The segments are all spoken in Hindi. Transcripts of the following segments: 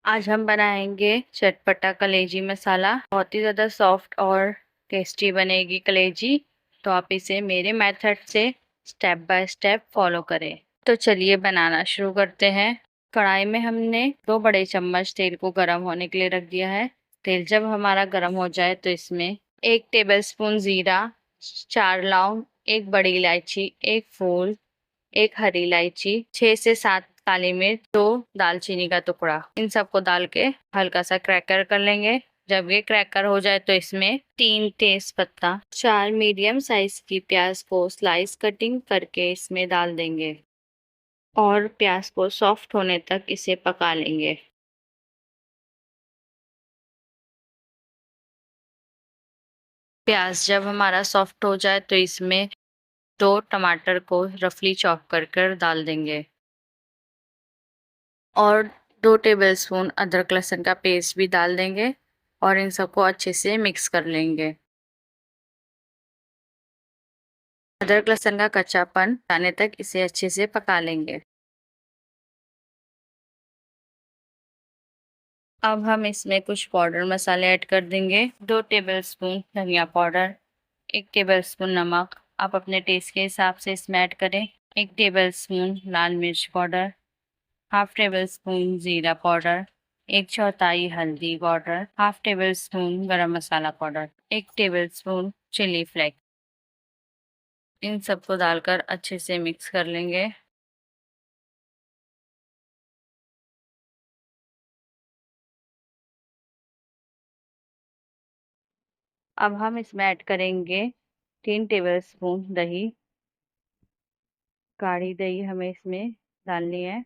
आज हम बनाएंगे चटपटा कलेजी मसाला। बहुत ही ज़्यादा सॉफ्ट और टेस्टी बनेगी कलेजी। तो आप इसे मेरे मेथड से स्टेप बाय स्टेप फॉलो करें। तो चलिए बनाना शुरू करते हैं। कढ़ाई में हमने 2 बड़े चम्मच तेल को गर्म होने के लिए रख दिया है। तेल जब हमारा गर्म हो जाए तो इसमें 1 टेबलस्पून जीरा, 4 लौंग, 1 बड़ी इलायची, 1 फूल, 1 हरी इलायची, 6 से 7 काली मिर्च, 2 दालचीनी का टुकड़ा, इन सबको डाल के हल्का सा क्रैकर कर लेंगे। जब ये क्रैकर हो जाए तो इसमें 3 तेज पत्ता, 4 मीडियम साइज की प्याज को स्लाइस कटिंग करके इसमें डाल देंगे और प्याज को सॉफ्ट होने तक इसे पका लेंगे। प्याज जब हमारा सॉफ्ट हो जाए तो इसमें 2 टमाटर को रफली चॉप कर डाल देंगे और 2 टेबलस्पून अदरक लहसुन का पेस्ट भी डाल देंगे और इन सबको अच्छे से मिक्स कर लेंगे। अदरक लहसुन का कच्चापन जाने तक इसे अच्छे से पका लेंगे। अब हम इसमें कुछ पाउडर मसाले ऐड कर देंगे। 2 टेबलस्पून धनिया पाउडर, 1 टेबलस्पून नमक, आप अपने टेस्ट के हिसाब से इसमें ऐड करें। 1 टेबलस्पून लाल मिर्च पाउडर, हाफ टेबल स्पून जीरा पाउडर, 1/4 हल्दी पाउडर, हाफ टेबल स्पून गरम मसाला पाउडर, 1 टेबलस्पून चिली फ्लेक्स, इन सबको डालकर अच्छे से मिक्स कर लेंगे। अब हम इसमें ऐड करेंगे 3 टेबलस्पून दही। गाढ़ी दही हमें इसमें डालनी है।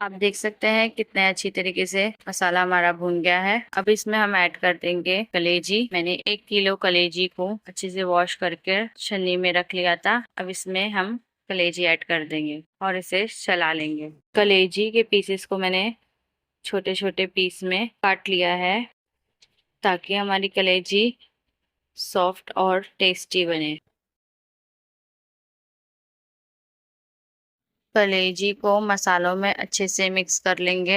आप देख सकते हैं कितने अच्छी तरीके से मसाला हमारा भून गया है। अब इसमें हम ऐड कर देंगे कलेजी। मैंने 1 किलो कलेजी को अच्छे से वॉश करके छन्नी में रख लिया था। अब इसमें हम कलेजी ऐड कर देंगे और इसे चला लेंगे। कलेजी के पीसेस को मैंने छोटे छोटे पीस में काट लिया है ताकि हमारी कलेजी सॉफ्ट और टेस्टी बने। कलेजी को मसालों में अच्छे से मिक्स कर लेंगे।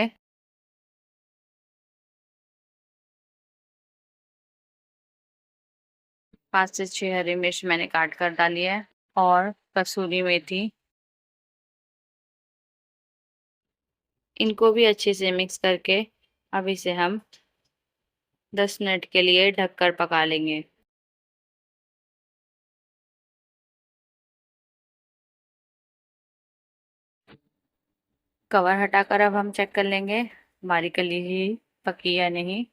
5 से 6 हरी मिर्च मैंने काट कर डाली है और कसूरी मेथी, इनको भी अच्छे से मिक्स करके अब इसे हम 10 मिनट के लिए ढककर पका लेंगे। कवर हटाकर अब हम चेक कर लेंगे हमारी कलेजी पकी या नहीं।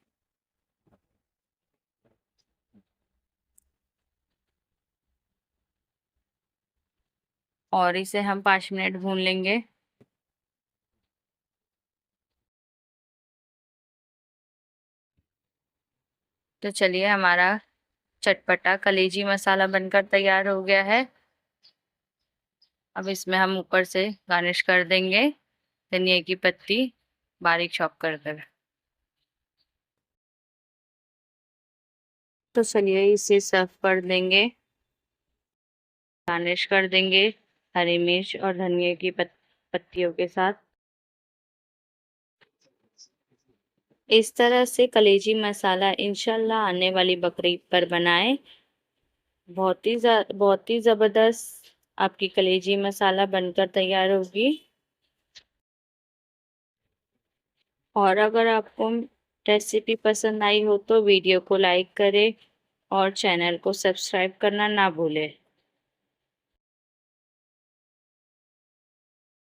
और इसे हम 5 मिनट भून लेंगे। तो चलिए हमारा चटपटा कलेजी मसाला बनकर तैयार हो गया है। अब इसमें हम ऊपर से गार्निश कर देंगे धनिया की पत्ती बारीक चॉप कर। तो चलिए इसे सर्व कर देंगे। गार्निश कर देंगे हरी मिर्च और धनिया की पत्तियों के साथ। इस तरह से कलेजी मसाला इंशाल्लाह आने वाली बकरीद पर बनाएं। बहुत ही ज़बरदस्त आपकी कलेजी मसाला बनकर तैयार होगी। और अगर आपको रेसिपी पसंद आई हो तो वीडियो को लाइक करें और चैनल को सब्सक्राइब करना ना भूलें।